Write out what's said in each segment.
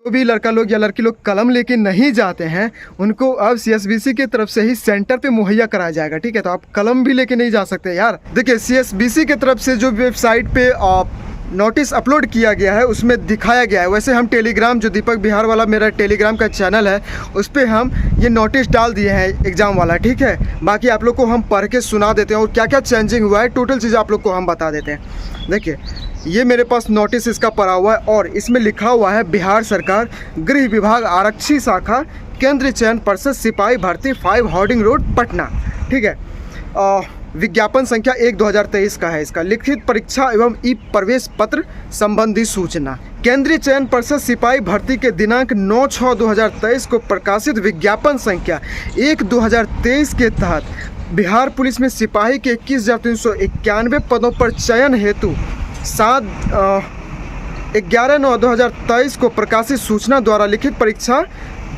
जो भी लड़का लोग या लड़की लोग कलम लेके नहीं जाते हैं उनको अब सीएसबीसी की तरफ से ही सेंटर पे मुहैया कराया जाएगा। ठीक है, तो आप कलम भी लेके नहीं जा सकते यार। देखिए, सीएसबीसी की तरफ से जो वेबसाइट पे नोटिस अपलोड किया गया है उसमें दिखाया गया है। वैसे हम टेलीग्राम, जो दीपक बिहार वाला मेरा टेलीग्राम का चैनल है, उस पर हम ये नोटिस डाल दिए हैं एग्ज़ाम वाला। ठीक है, बाकी आप लोग को हम पढ़ के सुना देते हैं और क्या क्या चेंजिंग हुआ है टोटल चीज़ आप लोग को हम बता देते हैं। देखिए, ये मेरे पास नोटिस इसका पड़ा हुआ है और इसमें लिखा हुआ है बिहार सरकार गृह विभाग आरक्षी शाखा केंद्रीय चयन परिषद सिपाही भर्ती 5 होर्डिंग रोड पटना। ठीक है, विज्ञापन संख्या 1/2023 का है। इसका लिखित परीक्षा एवं ई प्रवेश पत्र संबंधी सूचना। केंद्रीय चयन परिषद सिपाही भर्ती के दिनांक 9/6/2023 को प्रकाशित विज्ञापन संख्या 1/2023 के तहत बिहार पुलिस में सिपाही के 21,391 पदों पर चयन हेतु 11/9/2023 को प्रकाशित सूचना द्वारा लिखित परीक्षा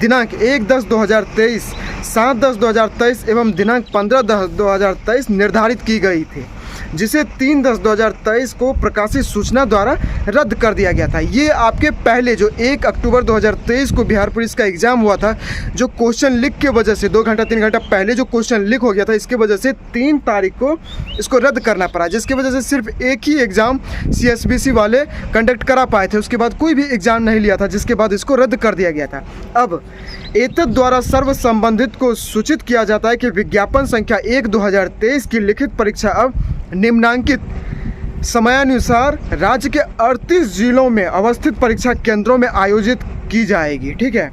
दिनांक 1/10/2023, 7/10/2023 एवं दिनांक 15/10/2023 निर्धारित की गई थी, जिसे 3/10/2023 को प्रकाशित सूचना द्वारा रद्द कर दिया गया था। ये आपके पहले जो 1 अक्टूबर 2023 को बिहार पुलिस का एग्ज़ाम हुआ था, जो क्वेश्चन लीक के वजह से 2 घंटा 3 घंटा पहले जो क्वेश्चन लीक हो गया था, इसके वजह से 3 तारीख को इसको रद्द करना पड़ा, जिसकी वजह से सिर्फ एक ही एग्ज़ाम सीएसबीसी वाले कंडक्ट करा पाए थे। उसके बाद कोई भी एग्ज़ाम नहीं लिया था, जिसके बाद इसको रद्द कर दिया गया था। अब एतद द्वारा सर्व संबंधित को सूचित किया जाता है कि विज्ञापन संख्या 1/2023 की लिखित परीक्षा अब निम्नांकित समयानुसार राज्य के 38 जिलों में अवस्थित परीक्षा केंद्रों में आयोजित की जाएगी। ठीक है,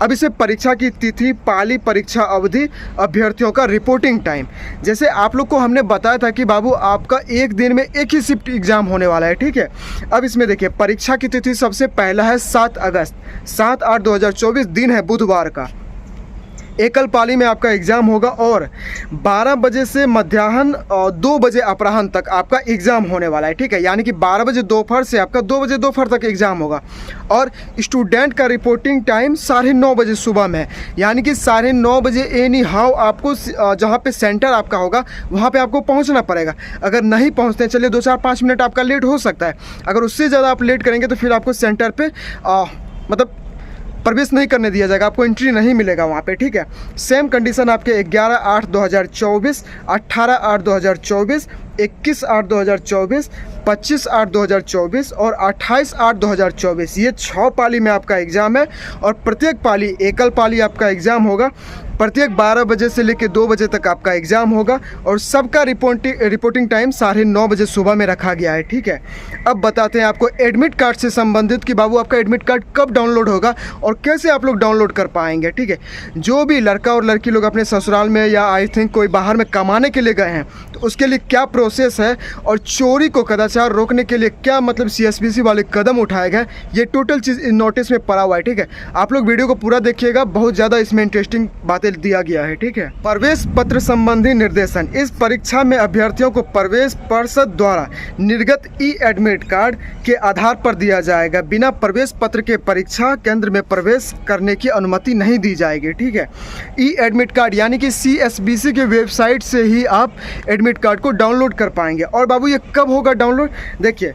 अब इसे परीक्षा की तिथि, पाली, परीक्षा अवधि, अभ्यर्थियों का रिपोर्टिंग टाइम, जैसे आप लोग को हमने बताया था कि बाबू आपका एक दिन में एक ही शिफ्ट एग्ज़ाम होने वाला है। ठीक है, अब इसमें देखिए, परीक्षा की तिथि सबसे पहला है 7 अगस्त, 7/8/2024 दिन है बुधवार का। एकल पाली में आपका एग्ज़ाम होगा और 12 बजे से मध्याह्न और 2 बजे अपराह्न तक आपका एग्ज़ाम होने वाला है। ठीक है, यानी कि 12 बजे दोपहर से आपका 2 बजे दोपहर तक एग्ज़ाम होगा। और स्टूडेंट का रिपोर्टिंग टाइम 9:30 बजे सुबह में है, यानी कि 9:30 बजे एनी हाउ आपको जहाँ पे सेंटर आपका होगा वहाँ पे आपको पहुँचना पड़ेगा। अगर नहीं पहुँचते, चलिए 2-4-5 मिनट आपका लेट हो सकता है। अगर उससे ज़्यादा आप लेट करेंगे तो फिर आपको सेंटर पर मतलब प्रवेश नहीं करने दिया जाएगा, आपको एंट्री नहीं मिलेगा वहाँ पे। ठीक है, सेम कंडीशन आपके 11/8/2024, 18/8/2024, 21/8/2024, 25/8/2024 और 28/8/2024, ये 6 पाली में आपका एग्ज़ाम है। और प्रत्येक पाली, एकल पाली आपका एग्ज़ाम होगा, प्रत्येक 12 बजे से लेकर 2 बजे तक आपका एग्ज़ाम होगा और सबका रिपोर्टिंग टाइम 9:30 बजे सुबह में रखा गया है। ठीक है, अब बताते हैं आपको एडमिट कार्ड से संबंधित कि बाबू आपका एडमिट कार्ड कब डाउनलोड होगा और कैसे आप लोग डाउनलोड कर पाएंगे। ठीक है, जो भी लड़का और लड़की लोग अपने ससुराल में या आई थिंक कोई बाहर में कमाने के लिए गए हैं, तो उसके लिए क्या प्रोसेस है और चोरी को कदाचार रोकने के लिए क्या मतलब सीएसबीसी वाले कदम उठाए गए, ये टोटल चीज़ इस नोटिस में पड़ा हुआ है। ठीक है, आप लोग वीडियो को पूरा देखिएगा, बहुत ज़्यादा इसमें इंटरेस्टिंग बातें दिया गया है। ठीक है, प्रवेश पत्र संबंधी निर्देशन। इस परीक्षा में अभ्यर्थियों को प्रवेश पर्षद द्वारा निर्गत ई एडमिट कार्ड के आधार पर दिया जाएगा। बिना प्रवेश पत्र के परीक्षा केंद्र में प्रवेश करने की अनुमति नहीं दी जाएगी। ठीक है, ई एडमिट कार्ड यानी कि सीएसबीसी के वेबसाइट से ही आप एडमिट कार्ड को डाउनलोड कर पाएंगे। और बाबू ये कब होगा डाउनलोड, देखिए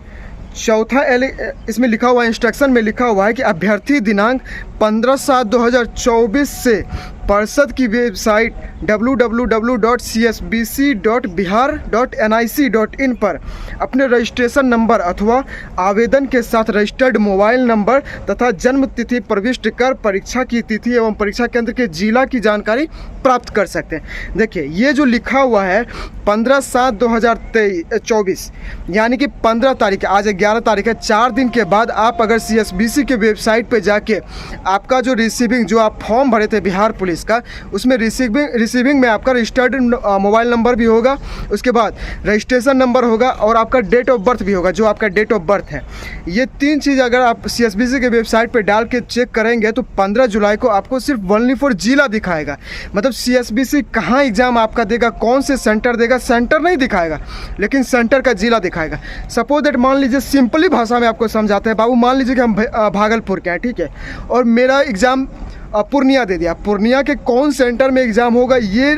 चौथा इसमें लिखा हुआ, इंस्ट्रक्शन में लिखा हुआ है कि अभ्यर्थी दिनांक 15/7/2024 से परिषद की वेबसाइट www.csbc.bihar.nic.in पर अपने रजिस्ट्रेशन नंबर अथवा आवेदन के साथ रजिस्टर्ड मोबाइल नंबर तथा जन्म तिथि प्रविष्ट कर परीक्षा की तिथि एवं परीक्षा केंद्र के जिला की जानकारी प्राप्त कर सकते हैं। देखिए, ये जो लिखा हुआ है 15/7/2024 यानी कि 15 तारीख, आज 11 तारीख है, 4 दिन के बाद आप अगर सीएसबीसी के वेबसाइट पे जाके आपका जो रिसीविंग, जो आप फॉर्म भरे थे बिहार पुलिस का, उसमें रिसीविंग में आपका रजिस्टर्ड मोबाइल नंबर भी होगा, उसके बाद रजिस्ट्रेशन नंबर होगा और आपका डेट ऑफ बर्थ भी होगा, जो आपका डेट ऑफ बर्थ है। ये 3 चीज़ अगर आप सीएसबीसी के वेबसाइट पे डाल के चेक करेंगे तो 15 जुलाई को आपको सिर्फ ओनली फॉर जिला दिखाएगा। मतलब सीएसबीसी कहाँ एग्ज़ाम आपका देगा, कौन से सेंटर देगा, सेंटर नहीं दिखाएगा लेकिन सेंटर का जिला दिखाएगा। सपोज दैट, मान लीजिए सिंपली भाषा में आपको समझाते हैं बाबू, मान लीजिए कि हम भागलपुर के हैं, ठीक है, और मेरा एग्ज़ाम पूर्णिया दे दिया। पूर्णिया के कौन सेंटर में एग्ज़ाम होगा ये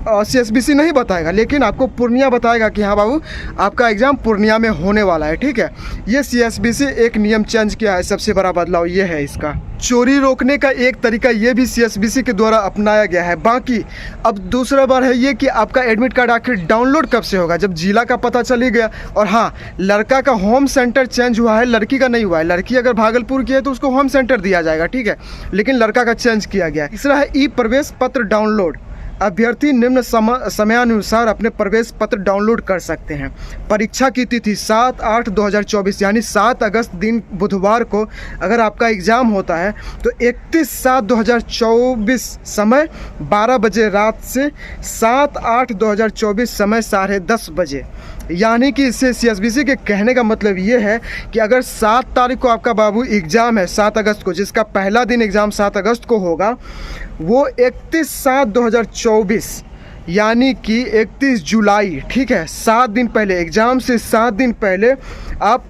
CSBC नहीं बताएगा, लेकिन आपको पूर्णिया बताएगा कि हाँ बाबू आपका एग्ज़ाम पूर्णिया में होने वाला है। ठीक है, ये CSBC एक नियम चेंज किया है, सबसे बड़ा बदलाव ये है इसका। चोरी रोकने का एक तरीका ये भी CSBC के द्वारा अपनाया गया है। बाकी अब दूसरा बार है ये कि आपका एडमिट कार्ड आखिर डाउनलोड कब से होगा, जब जिला का पता चली गया। और हाँ, लड़का का होम सेंटर चेंज हुआ है, लड़की का नहीं हुआ है। लड़की अगर भागलपुर की है तो उसको होम सेंटर दिया जाएगा, ठीक है, लेकिन लड़का का चेंज किया गया है। तीसरा है ई प्रवेश पत्र डाउनलोड। अभ्यर्थी निम्न समयानुसार अपने प्रवेश पत्र डाउनलोड कर सकते हैं। परीक्षा की तिथि 7/8/2024 यानी 7 अगस्त दिन बुधवार को अगर आपका एग्ज़ाम होता है तो 31/7/2024 समय 12 बजे रात से 7/8/2024 समय 10:30 बजे। यानी कि इससे CSBC के कहने का मतलब ये है कि अगर 7 तारीख को आपका बाबू एग्ज़ाम है, 7 अगस्त को, जिसका पहला दिन एग्ज़ाम 7 अगस्त को होगा, वो 31/7/2024 यानी कि 31 जुलाई, ठीक है, 7 दिन पहले, एग्ज़ाम से 7 दिन पहले आप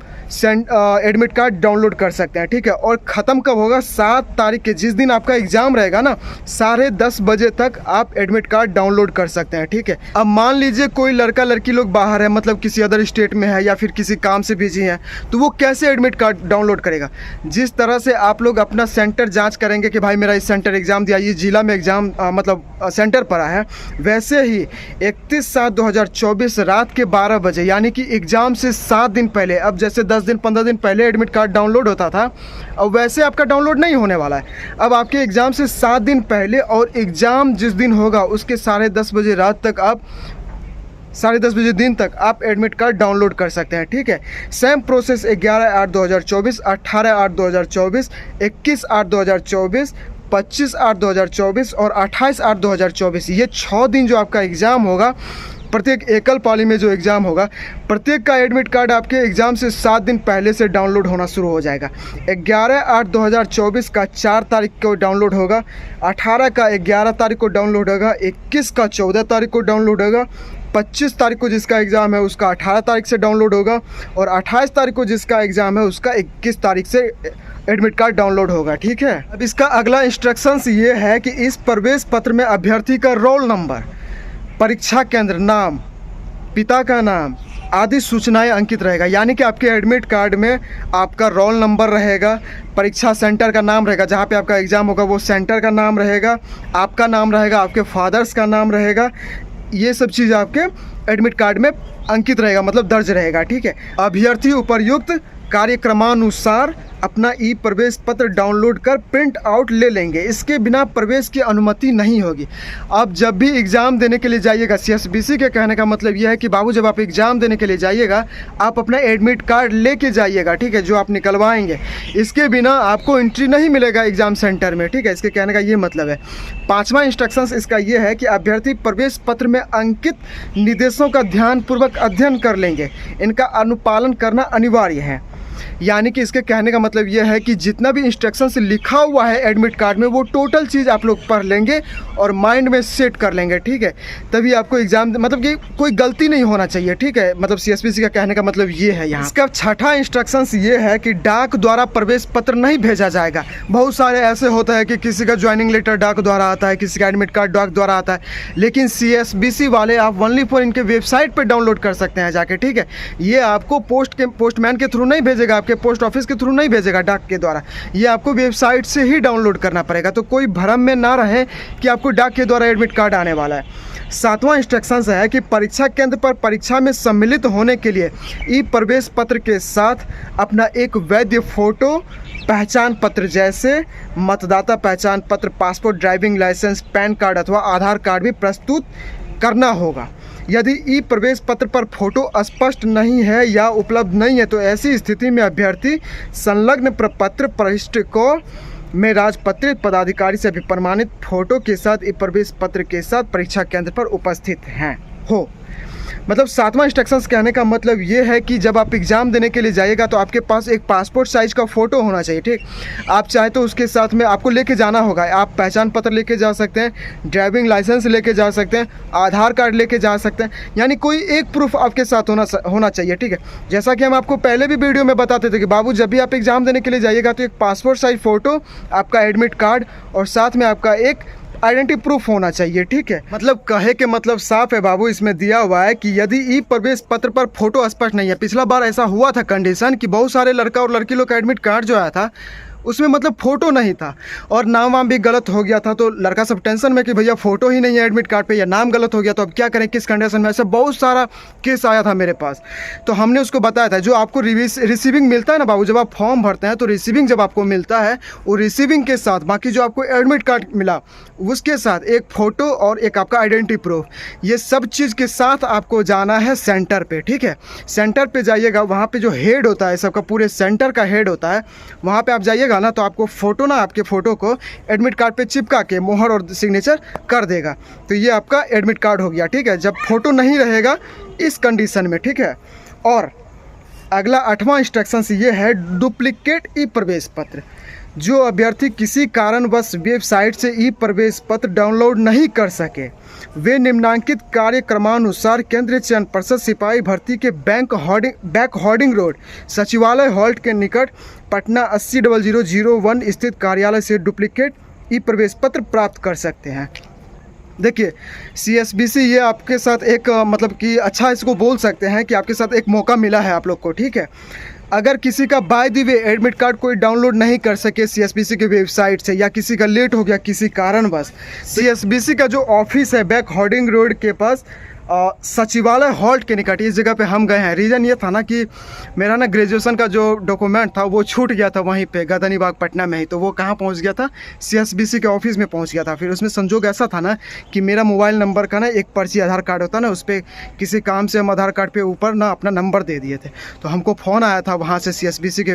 एडमिट कार्ड डाउनलोड कर सकते हैं। ठीक है, और ख़त्म कब होगा, 7 तारीख के जिस दिन आपका एग्ज़ाम रहेगा ना, 10:30 बजे तक आप एडमिट कार्ड डाउनलोड कर सकते हैं। ठीक है, अब मान लीजिए कोई लड़का लड़की लोग बाहर है, मतलब किसी अदर स्टेट में है या फिर किसी काम से बिजी हैं, तो वो कैसे एडमिट कार्ड डाउनलोड करेगा। जिस तरह से आप लोग अपना सेंटर जाँच करेंगे कि भाई मेरा इस सेंटर एग्ज़ाम दिया, ये जिला में एग्ज़ाम मतलब सेंटर पड़ा है, वैसे ही 31/7/2024 रात के 12 बजे यानी कि एग्ज़ाम से 7 दिन पहले, अब जैसे 10 दिन 15 दिन पहले एडमिट कार्ड डाउनलोड होता था, अब वैसे आपका डाउनलोड नहीं होने वाला है। अब आपके एग्ज़ाम से 7 दिन पहले और एग्ज़ाम जिस दिन होगा उसके 10:30 बजे रात तक आप 10:30 बजे दिन तक आप एडमिट कार्ड डाउनलोड कर सकते हैं। ठीक है, सेम प्रोसेस 11/8/2024, 18/8/2024, 21/8/2024, 25/8/2024 और 28/8/2024, ये 6 दिन जो आपका एग्ज़ाम होगा, प्रत्येक एकल पाली में जो एग्ज़ाम होगा, प्रत्येक का एडमिट कार्ड आपके एग्ज़ाम से 7 दिन पहले से डाउनलोड होना शुरू हो जाएगा। 11/8/2024 का 4 तारीख को डाउनलोड होगा, 18 का 11 तारीख को डाउनलोड होगा, 21 का 14 तारीख को डाउनलोड होगा, 25 तारीख को जिसका एग्ज़ाम है उसका 18 तारीख से डाउनलोड होगा, और 28 तारीख को जिसका एग्ज़ाम है उसका 21 तारीख से एडमिट कार्ड डाउनलोड होगा। ठीक है, अब इसका अगला इंस्ट्रक्शंस ये है कि इस प्रवेश पत्र में अभ्यर्थी का रोल नंबर, परीक्षा केंद्र नाम, पिता का नाम आदि सूचनाएं अंकित रहेगा। यानी कि आपके एडमिट कार्ड में आपका रोल नंबर रहेगा, परीक्षा सेंटर का नाम रहेगा, जहाँ पे आपका एग्ज़ाम होगा वो सेंटर का नाम रहेगा, आपका नाम रहेगा, आपके फादर्स का नाम रहेगा, ये सब चीज़ आपके एडमिट कार्ड में अंकित रहेगा, मतलब दर्ज रहेगा। ठीक है, अभ्यर्थी उपर्युक्त कार्यक्रमानुसार अपना ई प्रवेश पत्र डाउनलोड कर प्रिंट आउट ले लेंगे, इसके बिना प्रवेश की अनुमति नहीं होगी। आप जब भी एग्ज़ाम देने के लिए जाइएगा, CSBC के कहने का मतलब यह है कि बाबू जब आप एग्ज़ाम देने के लिए जाइएगा, आप अपना एडमिट कार्ड लेके जाइएगा, ठीक है, जो आप निकलवाएंगे, इसके बिना आपको एंट्री नहीं मिलेगा एग्ज़ाम सेंटर में। ठीक है, इसके कहने का ये मतलब है। 5वां इंस्ट्रक्शंस इसका ये है कि अभ्यर्थी प्रवेश पत्र में अंकित निर्देशों का ध्यानपूर्वक अध्ययन कर लेंगे, इनका अनुपालन करना अनिवार्य है। यानी कि इसके कहने का मतलब यह है कि जितना भी इंस्ट्रक्शन से लिखा हुआ है एडमिट कार्ड में, वो टोटल चीज़ आप लोग पढ़ लेंगे और माइंड में सेट कर लेंगे। ठीक है, तभी आपको एग्ज़ाम, मतलब कि कोई गलती नहीं होना चाहिए। ठीक है, मतलब CSBC का कहने का मतलब ये है यहाँ। इसका 6ठा इंस्ट्रक्शंस ये है कि डाक द्वारा प्रवेश पत्र नहीं भेजा जाएगा। बहुत सारे ऐसे होता है कि किसी का ज्वाइनिंग लेटर डाक द्वारा आता है, किसी का एडमिट कार्ड डाक द्वारा आता है, लेकिन CSBC वाले आप ओनली फॉर इनके वेबसाइट पर डाउनलोड कर सकते हैं जाके। ठीक है, ये आपको पोस्टमैन के थ्रू नहीं भेजेगा, आपके पोस्ट ऑफिस के थ्रू नहीं भेजेगा डाक के द्वारा, ये आपको वेबसाइट से ही डाउनलोड करना पड़ेगा। तो कोई भ्रम में ना रहे कि आपको डाक के द्वारा एडमिट कार्ड आने वाला है। 7वां इंस्ट्रक्शंस है कि परीक्षा केंद्र पर परीक्षा में सम्मिलित होने के लिए ई प्रवेश पत्र के साथ अपना एक वैध फोटो, पहचान पत्र जैसे मतदाता पहचान पत्र, passport, driving licence, PAN card अथवा आधार कार्ड भी प्रस्तुत करना होगा। यदि ई प्रवेश पत्र पर फोटो स्पष्ट नहीं है या उपलब्ध नहीं है तो ऐसी स्थिति में अभ्यर्थी संलग्न प्रपत्र पृष्ठ को में राजपत्रित पदाधिकारी से भी प्रमाणित फोटो के साथ ई प्रवेश पत्र के साथ परीक्षा केंद्र पर उपस्थित हैं हो। मतलब 7वां इंस्ट्रक्शंस कहने का मतलब ये है कि जब आप एग्ज़ाम देने के लिए जाइएगा तो आपके पास एक पासपोर्ट साइज़ का फ़ोटो होना चाहिए। ठीक, आप चाहे तो उसके साथ में आपको लेके जाना होगा, आप पहचान पत्र लेके जा सकते हैं, ड्राइविंग लाइसेंस लेके जा सकते हैं, आधार कार्ड लेके जा सकते हैं, यानी कोई एक प्रूफ आपके साथ होना चाहिए। ठीक है, जैसा कि हम आपको पहले भी वीडियो में बताते थे कि बाबू जब भी आप एग्ज़ाम देने के लिए जाइएगा तो एक पासपोर्ट साइज़ फ़ोटो, आपका एडमिट कार्ड और साथ में आपका एक आइडेंटिटी प्रूफ होना चाहिए, ठीक है। मतलब कहे के मतलब साफ है बाबू, इसमें दिया हुआ है कि यदि ई प्रवेश पत्र पर फोटो स्पष्ट नहीं है। पिछला बार ऐसा हुआ था कंडीशन कि बहुत सारे लड़का और लड़की लोग का एडमिट कार्ड जो आया था उसमें मतलब फ़ोटो नहीं था और नाम वाम भी गलत हो गया था, तो लड़का सब टेंशन में कि भैया फ़ोटो ही नहीं है एडमिट कार्ड पे या नाम गलत हो गया, तो अब क्या करें, किस कंडीशन में। ऐसा बहुत सारा केस आया था मेरे पास, तो हमने उसको बताया था जो आपको रिसीविंग मिलता है ना बाबू, जब आप फॉर्म भरते हैं तो रिसीविंग जब आपको मिलता है वो रिसीविंग के साथ बाकी जो आपको एडमिट कार्ड मिला उसके साथ एक फ़ोटो और एक आपका आइडेंटिटी प्रूफ, ये सब चीज़ के साथ आपको जाना है सेंटर पे, ठीक है। सेंटर पे जाइएगा, वहाँ पे जो हेड होता है सबका, पूरे सेंटर का हेड होता है, वहाँ पे आप जाइएगा ना तो आपको फ़ोटो ना, आपके फ़ोटो को एडमिट कार्ड पे चिपका के मोहर और सिग्नेचर कर देगा, तो ये आपका एडमिट कार्ड हो गया, ठीक है। जब फ़ोटो नहीं रहेगा इस कंडीशन में, ठीक है। और अगला 8वां इंस्ट्रक्शंस ये है, डुप्लीकेट ई प्रवेश पत्र। जो अभ्यर्थी किसी कारणवश वेबसाइट से ई प्रवेश पत्र डाउनलोड नहीं कर सके वे निम्नांकित कार्यक्रमानुसार केंद्रीय चयन पर्षद सिपाही भर्ती के बैक होर्डिंग रोड सचिवालय हॉल्ट के निकट पटना 800001 स्थित कार्यालय से डुप्लीकेट ई प्रवेश पत्र प्राप्त कर सकते हैं। देखिए CSBC ये आपके साथ एक मतलब कि अच्छा इसको बोल सकते हैं कि आपके साथ एक मौका मिला है आप लोग को, ठीक है। अगर किसी का by the way admit card कोई डाउनलोड नहीं कर सके CSBC के वेबसाइट से, या किसी का लेट हो गया किसी कारणवश, CSBC का जो ऑफिस है बैक होर्डिंग रोड के पास सचिवालय हॉल्ट के निकट, इस जगह पे हम गए हैं। रीज़न ये था ना कि मेरा ना ग्रेजुएशन का जो डॉक्यूमेंट था वो छूट गया था वहीं पे गदनी बाग पटना में ही, तो वो कहाँ पहुँच गया था, CSBC के ऑफिस में पहुँच गया था। फिर उसमें संजोग ऐसा था ना कि मेरा मोबाइल नंबर का ना एक पर्ची आधार कार्ड होता ना, उस पर किसी काम से हम आधार कार्ड पे ऊपर ना अपना नंबर दे दिए थे, तो हमको फ़ोन आया था वहाँ से CSBC के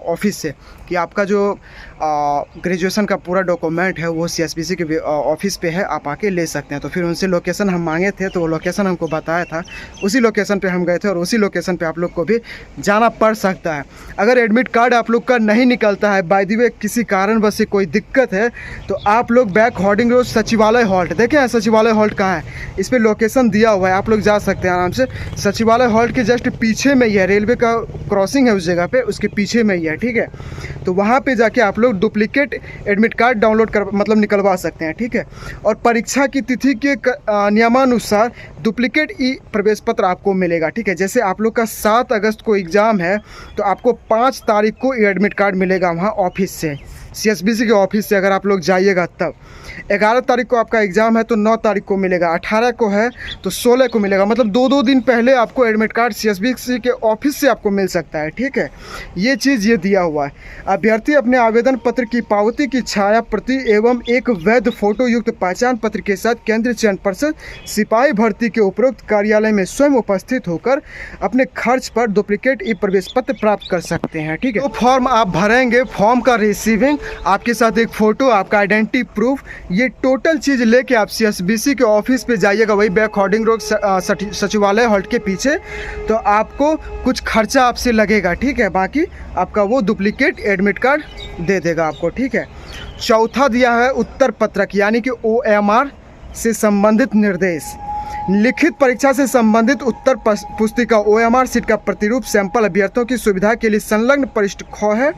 ऑफिस से कि आपका जो ग्रेजुएशन का पूरा डॉक्यूमेंट है वो CSBC के ऑफिस पे है, आप आके ले सकते हैं। तो फिर उनसे लोकेशन हम मांगे थे, तो वो लोकेशन हमको बताया था, उसी लोकेशन पे हम गए थे और उसी लोकेशन पे आप लोग को भी जाना पड़ सकता है। अगर एडमिट कार्ड आप लोग का नहीं निकलता है, बाय द वे किसी कारणवश से कोई दिक्कत है, तो आप लोग बैक होर्डिंग रोड सचिवालय हॉल्ट, देखें सचिवालय हॉल्ट कहाँ है, इस पर लोकेशन दिया हुआ है, आप लोग जा सकते हैं आराम से। सचिवालय हॉल्ट के जस्ट पीछे में ही है, रेलवे का क्रॉसिंग है उस जगह पे, उसके पीछे में ही है, ठीक है। तो वहाँ पे जाके आप लोग डुप्लीकेट एडमिट कार्ड डाउनलोड कर मतलब निकलवा सकते हैं, ठीक है। और परीक्षा की तिथि के नियमानुसार डुप्लीकेट ई प्रवेश पत्र आपको मिलेगा, ठीक है। जैसे आप लोग का 7 अगस्त को एग्ज़ाम है तो आपको 5 तारीख को एडमिट कार्ड मिलेगा वहाँ ऑफिस से, CSBC के ऑफिस से अगर आप लोग जाइएगा तब। 11 तारीख को आपका एग्ज़ाम है तो 9 तारीख को मिलेगा, 18 को है तो 16 को मिलेगा, मतलब 2-2 दिन पहले आपको एडमिट कार्ड CSBC के ऑफिस से आपको मिल सकता है, ठीक है। ये चीज़ ये दिया हुआ है। अभ्यर्थी अपने आवेदन पत्र की पावती की छाया प्रति एवं एक वैध फोटो युक्त पहचान पत्र के साथ केंद्रीय चयन पर्षद सिपाही भर्ती के उपरोक्त कार्यालय में स्वयं उपस्थित होकर अपने खर्च पर डुप्लीकेट ई प्रवेश पत्र प्राप्त कर सकते हैं, ठीक है। तो फॉर्म आप भरेंगे, फॉर्म का रिसीविंग, आपके साथ एक फ़ोटो, आपका आइडेंटिटी प्रूफ, ये टोटल चीज़ लेके आप CSBC के ऑफिस पे जाइएगा, वही बैक होर्डिंग रोड सचिवालय हॉल्ट के पीछे, तो आपको कुछ खर्चा आपसे लगेगा, ठीक है। बाकी आपका वो डुप्लीकेट एडमिट कार्ड दे देगा आपको, ठीक है। चौथा दिया है उत्तर पत्रक, यानी कि OMR से संबंधित निर्देश। लिखित परीक्षा से संबंधित उत्तर पुस्तिका OMR सीट का प्रतिरूप सैंपल अभ्यर्थियों की सुविधा के लिए संलग्न पृष्ठ ख है।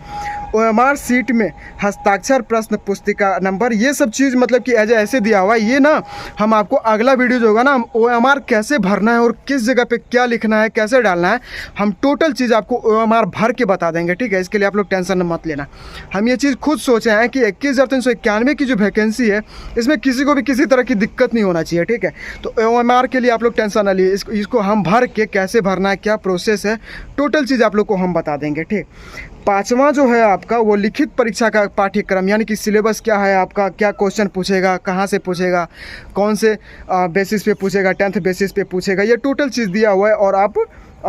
OMR सीट में हस्ताक्षर प्रश्न पुस्तिका नंबर, ये सब चीज़ मतलब कि ऐसे दिया हुआ है। ये ना हम आपको अगला वीडियो जो होगा ना, हम OMR कैसे भरना है और किस जगह पे क्या लिखना है, कैसे डालना है, हम टोटल चीज़ आपको OMR भर के बता देंगे, ठीक है। इसके लिए आप लोग टेंशन मत लेना। हम ये चीज़ खुद सोचे हैं कि 21,391 की जो वैकेंसी है इसमें किसी को भी किसी तरह की दिक्कत नहीं होना चाहिए, ठीक है। तो OMR के लिए आप लोग टेंशन ना लिए, इसको हम भर के कैसे भरना है, क्या प्रोसेस है, टोटल चीज़ आप लोग को हम बता देंगे, ठीक। 5वां जो है आपका वो लिखित परीक्षा का पाठ्यक्रम, यानी कि सिलेबस क्या है आपका, क्या क्वेश्चन पूछेगा, कहाँ से पूछेगा, कौन से बेसिस पे पूछेगा, 10th बेसिस पे पूछेगा, ये टोटल चीज़ दिया हुआ है। और आप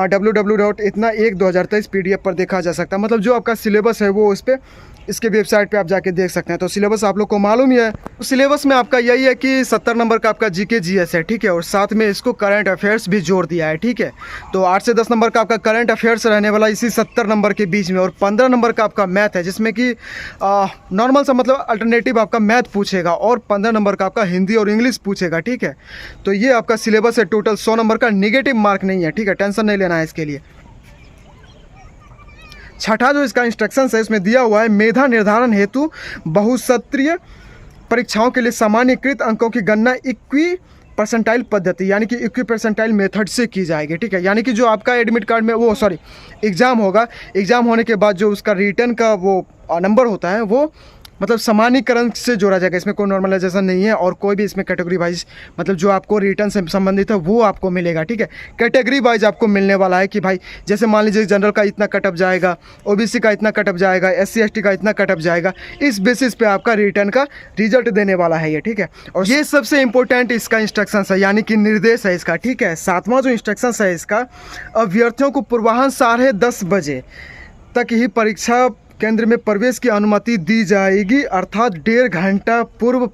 www.itna12023 PDF पर देखा जा सकता है, मतलब जो आपका सिलेबस है वो उस पर इसके वेबसाइट पे आप जाके देख सकते हैं। तो सिलेबस आप लोग को मालूम ही है। तो सिलेबस में आपका यही है कि 70 नंबर का आपका GK GS है, ठीक है, और साथ में इसको करंट अफेयर्स भी जोड़ दिया है, ठीक है। तो 8 से 10 नंबर का आपका करंट अफेयर्स रहने वाला इसी 70 नंबर के बीच में, और 15 नंबर का आपका मैथ है, जिसमें कि नॉर्मल सा मतलब अल्टरनेटिव आपका मैथ पूछेगा, और 15 नंबर का आपका हिंदी और इंग्लिश पूछेगा, ठीक है। तो ये आपका सिलेबस है टोटल 100 नंबर का, निगेटिव मार्क नहीं है, ठीक है, टेंशन नहीं लेना है इसके लिए। छठा जो इसका इंस्ट्रक्शंस है इसमें दिया हुआ है, मेधा निर्धारण हेतु बहुसत्रीय परीक्षाओं के लिए सामान्यकृत अंकों की गणना इक्वी परसेंटाइल पद्धति यानी कि इक्वी परसेंटाइल मेथड से की जाएगी, ठीक है। यानी कि जो आपका एडमिट कार्ड में वो एग्ज़ाम होगा, एग्ज़ाम होने के बाद जो उसका रिटर्न का वो नंबर होता है वो मतलब सामान्यकरण से जोड़ा जाएगा। इसमें कोई नॉर्मलाइजेशन नहीं है और कोई भी इसमें कैटेगरी वाइज मतलब जो आपको रिटर्न से संबंधित है वो आपको मिलेगा, ठीक है। कैटेगरी वाइज आपको मिलने वाला है कि भाई जैसे मान लीजिए जनरल का इतना कटअप जाएगा, ओबीसी का इतना कटअप जाएगा, SC ST का इतना कटअप जाएगा, इस बेसिस पे आपका रिटर्न का रिजल्ट देने वाला है ये, ठीक है। और ये सबसे इंपॉर्टेंट इसका इंस्ट्रक्शन है यानी कि निर्देश है इसका, ठीक है। 7वां जो इंस्ट्रक्शन है इसका, अभ्यर्थियों को पूर्वाह्न 10:30 बजे तक ही परीक्षा केंद्र में प्रवेश की अनुमति दी जाएगी, अर्थात 1.5 घंटा पूर्व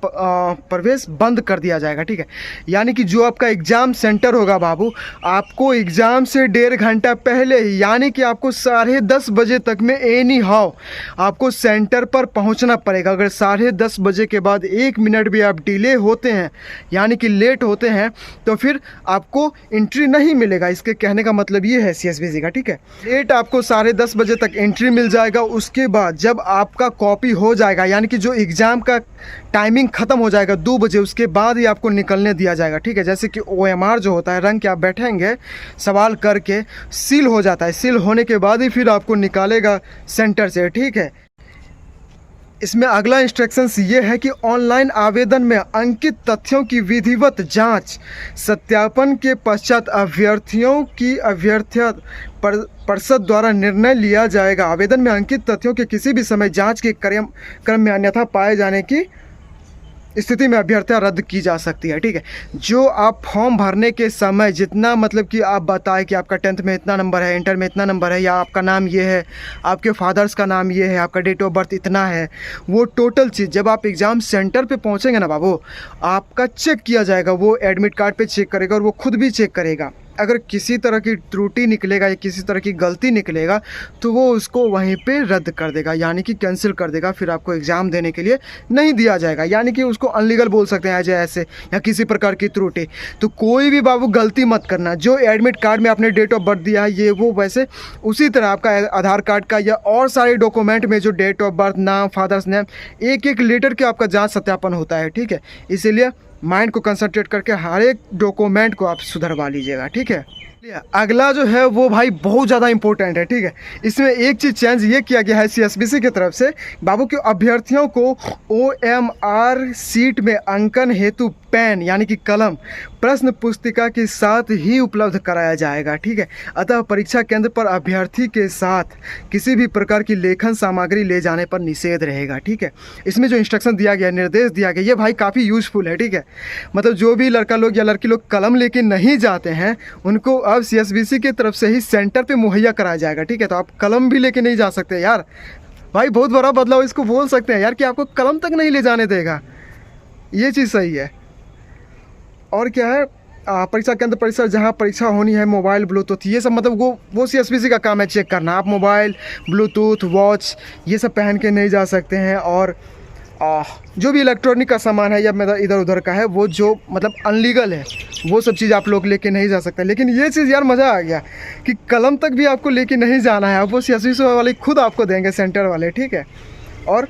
प्रवेश बंद कर दिया जाएगा, ठीक है। यानी कि जो आपका एग्ज़ाम सेंटर होगा बाबू, आपको एग्ज़ाम से 1.5 घंटा पहले ही यानी कि आपको 10:30 बजे तक में एनी हाउ आपको सेंटर पर पहुंचना पड़ेगा। अगर 10:30 बजे के बाद 1 मिनट भी आप डिले होते हैं यानी कि लेट होते हैं तो फिर आपको एंट्री नहीं मिलेगा। इसके कहने का मतलब ये है CSBC का, ठीक है। लेट आपको 10:30 बजे तक एंट्री मिल जाएगा। उसके बाद जब आपका कॉपी हो जाएगा यानी कि जो एग्ज़ाम का टाइमिंग ख़त्म हो जाएगा 2 बजे, उसके बाद ही आपको निकलने दिया जाएगा, ठीक है। जैसे कि OMR जो होता है, रंग के आप बैठेंगे सवाल करके सील हो जाता है, सील होने के बाद ही फिर आपको निकालेगा सेंटर से, ठीक है। इसमें अगला इंस्ट्रक्शंस ये है कि ऑनलाइन आवेदन में अंकित तथ्यों की विधिवत जांच सत्यापन के पश्चात अभ्यर्थियों की अभ्यर्थ्य परिषद द्वारा निर्णय लिया जाएगा। आवेदन में अंकित तथ्यों के किसी भी समय जांच के क्रम में अन्यथा पाए जाने की स्थिति में अभ्यर्थियाँ रद्द की जा सकती है, ठीक है। जो आप फॉर्म भरने के समय जितना मतलब कि आप बताएं कि आपका 10th में इतना नंबर है, इंटर में इतना नंबर है, या आपका नाम ये है, आपके फादर्स का नाम ये है, आपका डेट ऑफ बर्थ इतना है, वो टोटल चीज़ जब आप एग्ज़ाम सेंटर पे पहुंचेंगे ना बाबू, आपका चेक किया जाएगा। वो एडमिट कार्ड पे चेक करेगा और वो खुद भी चेक करेगा। अगर किसी तरह की त्रुटि निकलेगा या किसी तरह की गलती निकलेगा तो वो उसको वहीं पे रद्द कर देगा यानी कि कैंसिल कर देगा, फिर आपको एग्ज़ाम देने के लिए नहीं दिया जाएगा। यानी कि उसको अनलीगल बोल सकते हैं ऐसे या किसी प्रकार की त्रुटि। तो कोई भी बाबू गलती मत करना। जो एडमिट कार्ड में आपने डेट ऑफ बर्थ दिया है ये वो वैसे उसी तरह आपका आधार कार्ड का या और सारे डॉक्यूमेंट में जो डेट ऑफ बर्थ, नाम, फादर्स नेम, एक लेटर के आपका जाँच सत्यापन होता है, ठीक है। इसीलिए माइंड को कंसंट्रेट करके हर एक डॉक्यूमेंट को आप सुधरवा लीजिएगा, ठीक है। अगला जो है वो भाई बहुत ज़्यादा इंपॉर्टेंट है, ठीक है। इसमें एक चीज़ चेंज ये किया गया है CSBC की तरफ से बाबू के अभ्यर्थियों को OMR सीट में अंकन हेतु पेन यानी कि कलम प्रश्न पुस्तिका के साथ ही उपलब्ध कराया जाएगा, ठीक है। अतः परीक्षा केंद्र पर अभ्यर्थी के साथ किसी भी प्रकार की लेखन सामग्री ले जाने पर निषेध रहेगा, ठीक है। इसमें जो इंस्ट्रक्शन दिया गया, निर्देश दिया गया, ये भाई काफ़ी यूजफुल है, ठीक है। मतलब जो भी लड़का लोग या लड़की लोग कलम लेके नहीं जाते हैं उनको अब CSBC की तरफ से ही सेंटर पे मुहैया कराया जाएगा, ठीक है। तो आप कलम भी लेके नहीं जा सकते यार, भाई बहुत बड़ा बदलाव इसको बोल सकते हैं यार कि आपको कलम तक नहीं ले जाने देगा, ये चीज़ सही है। और क्या है, परीक्षा केंद्र परिसर जहाँ परीक्षा होनी है, मोबाइल, ब्लूटूथ, ये सब मतलब वो CSBC का काम है चेक करना। आप मोबाइल, ब्लूटूथ, वॉच ये सब पहन के नहीं जा सकते हैं। और जो भी इलेक्ट्रॉनिक का सामान है या मतलब इधर उधर का है वो जो मतलब अनलीगल है वो सब चीज़ आप लोग लेके नहीं जा सकते। लेकिन ये चीज़ यार मज़ा आ गया कि कलम तक भी आपको लेके नहीं जाना है, अब वो CSBC वाले खुद आपको देंगे, सेंटर वाले, ठीक है। और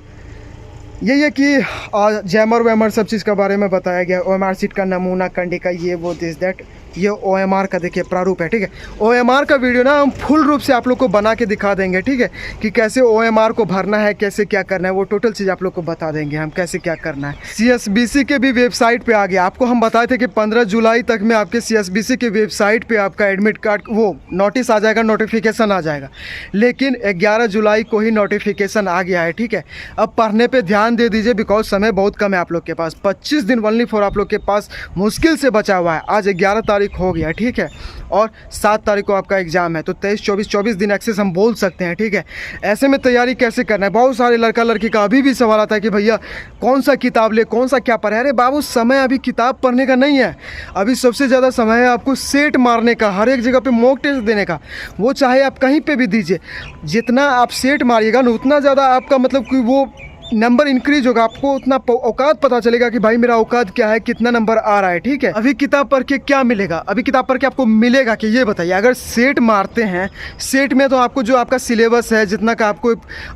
यही है कि जैमर वैमर सब चीज़ के बारे में बताया गया। OMR सीट का नमूना, कंडिका, ये वो दिस दैट, ये OMR का देखिए प्रारूप है, ठीक है। OMR का वीडियो ना हम फुल रूप से आप लोग को बना के दिखा देंगे, ठीक है, कि कैसे OMR को भरना है, कैसे क्या करना है, वो टोटल चीज़ आप लोग को बता देंगे हम कैसे क्या करना है। CSBC के भी वेबसाइट पे आ गया। आपको हम बताए थे कि 15 जुलाई तक में आपके CSBC के वेबसाइट पे आपका एडमिट कार्ड वो नोटिस आ जाएगा, नोटिफिकेशन आ जाएगा। लेकिन 11 जुलाई को ही नोटिफिकेशन आ गया है, ठीक है। अब पढ़ने पर ध्यान दे दीजिए बिकॉज समय बहुत कम है आप लोग के पास। 25 दिन ओनली फॉर आप लोग के पास मुश्किल से बचा हुआ है। आज 11 तारीख हो गया, ठीक है, और 7 तारीख को आपका एग्जाम है, तो 23-24 दिन एक्सेस हम बोल सकते हैं, ठीक है। ऐसे में तैयारी कैसे करना है, बहुत सारे लड़का लड़की का अभी भी सवाल आता है कि भैया कौन सा किताब ले, कौन सा क्या पढ़े। अरे बाबू समय अभी किताब पढ़ने का नहीं है, अभी सबसे ज़्यादा समय है आपको सेट मारने का, हर एक जगह पे मॉक टेस्ट देने का। वो चाहे आप कहीं पे भी दीजिए, जितना आप सेट मारिएगा ना उतना ज़्यादा आपका मतलब कि वो नंबर इंक्रीज होगा, आपको उतना औकात पता चलेगा कि भाई मेरा औकात क्या है, कितना नंबर आ रहा है, ठीक है। अभी किताब पढ़ के क्या मिलेगा, अभी किताब पढ़ के आपको मिलेगा कि ये बताइए। अगर सेट मारते हैं, सेट में तो आपको जो आपका सिलेबस है, जितना का आपको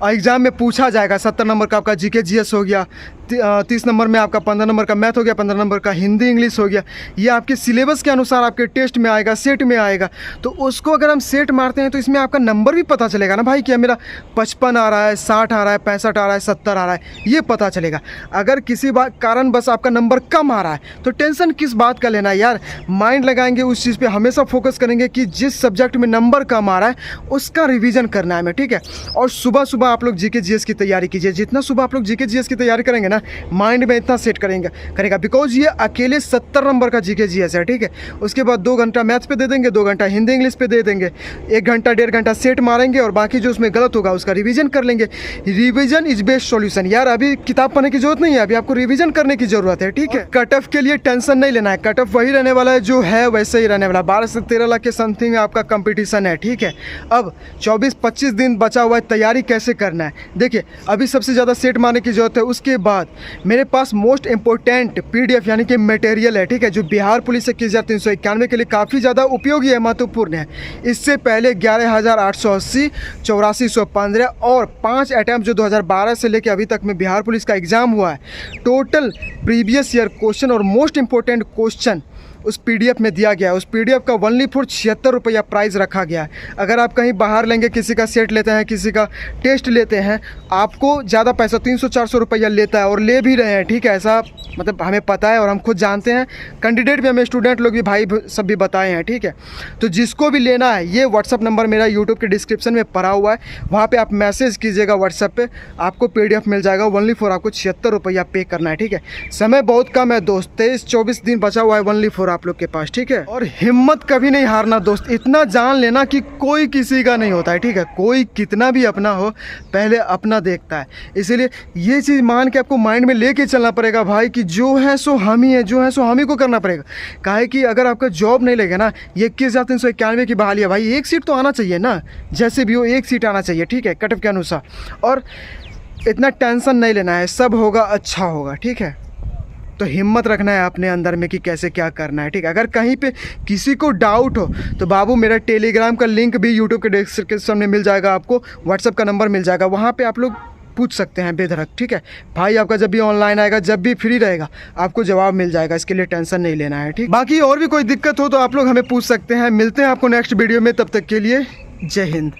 एग्ज़ाम में पूछा जाएगा, 70 नंबर का आपका जीके जीएस हो गया, 30 नंबर में आपका 15 नंबर का मैथ हो गया, 15 नंबर का हिंदी इंग्लिश हो गया, ये आपके सिलेबस के अनुसार आपके टेस्ट में आएगा, सेट में आएगा। तो उसको अगर हम सेट मारते हैं तो इसमें आपका नंबर भी पता चलेगा ना भाई, क्या मेरा 55 आ रहा है, 60 आ रहा है, 65 आ रहा है, 70 आ रहा है, ये पता चलेगा। अगर किसी कारण बस आपका नंबर कम आ रहा है तो टेंशन किस बात का लेना है यार, माइंड लगाएंगे उस चीज़ पे, हमेशा फोकस करेंगे कि जिस सब्जेक्ट में नंबर कम आ रहा है उसका रिवीजन करना है हमें, ठीक है। और सुबह सुबह आप लोग जीके जीएस की तैयारी कीजिए, जितना सुबह आप लोग जीके जीएस की तैयारी करेंगे ना, माइंड में इतना सेट करेगा बिकॉज ये अकेले 70 नंबर का जीके जीएस है, ठीक है। उसके बाद 2 घंटा मैथ्स पे दे देंगे, 2 घंटा हिंदी इंग्लिश पे दे देंगे, 1 घंटा 1.5 घंटा सेट मारेंगे और बाकी जो उसमें गलत होगा उसका रिवीजन कर लेंगे। रिवीजन इज बेस्ट सॉल्यूशन यार, अभी किताब पढ़ने की जरूरत नहीं है, अभी आपको रिवीजन करने की जरूरत है, ठीक है। कट ऑफ के लिए टेंशन नहीं लेना है, कट ऑफ वही रहने वाला है जो है वैसे ही रहने वाला है, 12 से 13 लाख के समथिंग आपका कंपटीशन है, ठीक है। अब 24-25 दिन बचा हुआ है, तैयारी कैसे करना है देखिए। अभी सबसे ज़्यादा सेट मारने की जरूरत है, उसके बाद मेरे पास मोस्ट इंपॉर्टेंट पीडीएफ यानी कि मटेरियल है, ठीक है, जो बिहार पुलिस 21,391 के लिए काफ़ी ज़्यादा उपयोगी है, महत्वपूर्ण है। इससे पहले 11,880, 8415 और 5 अटैम्प्ट जो 2012 से लेकर अभी तक में बिहार पुलिस का एग्ज़ाम हुआ है, टोटल प्रीवियस ईयर क्वेश्चन और मोस्ट इंपॉर्टेंट क्वेश्चन उस पीडीएफ में दिया गया है। उस पीडीएफ का ओनली फॉर 76 रुपया प्राइस रखा गया है। अगर आप कहीं बाहर लेंगे, किसी का सेट लेते हैं, किसी का टेस्ट लेते हैं, आपको ज़्यादा पैसा 300-400 रुपया लेता है और ले भी रहे हैं, ठीक है। ऐसा मतलब हमें पता है और हम खुद जानते हैं, कैंडिडेट भी, हमें स्टूडेंट लोग भी, भाई सब भी बताए हैं, ठीक है। तो जिसको भी लेना है, ये व्हाट्सअप नंबर मेरा यूट्यूब के डिस्क्रिप्शन में पड़ा हुआ है, वहाँ पे आप मैसेज कीजिएगा व्हाट्सअप पे, आपको पीडीएफ मिल जाएगा। ओनली फॉर आपको 76 रुपया पे करना है, ठीक है। समय बहुत कम है दोस्त, 23-24 दिन बचा हुआ है ओनली फॉर आप लोग के पास, ठीक है। और हिम्मत कभी नहीं हारना दोस्त, इतना जान लेना कि कोई किसी का नहीं होता है, ठीक है। कोई कितना भी अपना हो, पहले अपना देखता है। इसीलिए ये चीज़ मान के आपको माइंड में लेके चलना पड़ेगा भाई कि जो है सो हम ही है, जो है सो हम ही को करना पड़ेगा। काहे कि अगर आपका जॉब नहीं लगेगा ना, ये 21,391 की बहाली है भाई, एक सीट तो आना चाहिए ना, जैसे भी हो एक सीट आना चाहिए, ठीक है, कट ऑफ के अनुसार। और इतना टेंशन नहीं लेना है, सब होगा, अच्छा होगा, ठीक है। तो हिम्मत रखना है अपने अंदर में कि कैसे क्या करना है, ठीक है। अगर कहीं पे किसी को डाउट हो तो बाबू मेरा टेलीग्राम का लिंक भी यूट्यूब के डिस्क्रिप्शन में मिल जाएगा, आपको व्हाट्सअप का नंबर मिल जाएगा, वहाँ पे आप लोग पूछ सकते हैं बेधड़क, ठीक है। भाई आपका जब भी ऑनलाइन आएगा, जब भी फ्री रहेगा, आपको जवाब मिल जाएगा, इसके लिए टेंशन नहीं लेना है, ठीक। बाकी और भी कोई दिक्कत हो तो आप लोग हमें पूछ सकते हैं। मिलते हैं आपको नेक्स्ट वीडियो में, तब तक के लिए जय हिंद।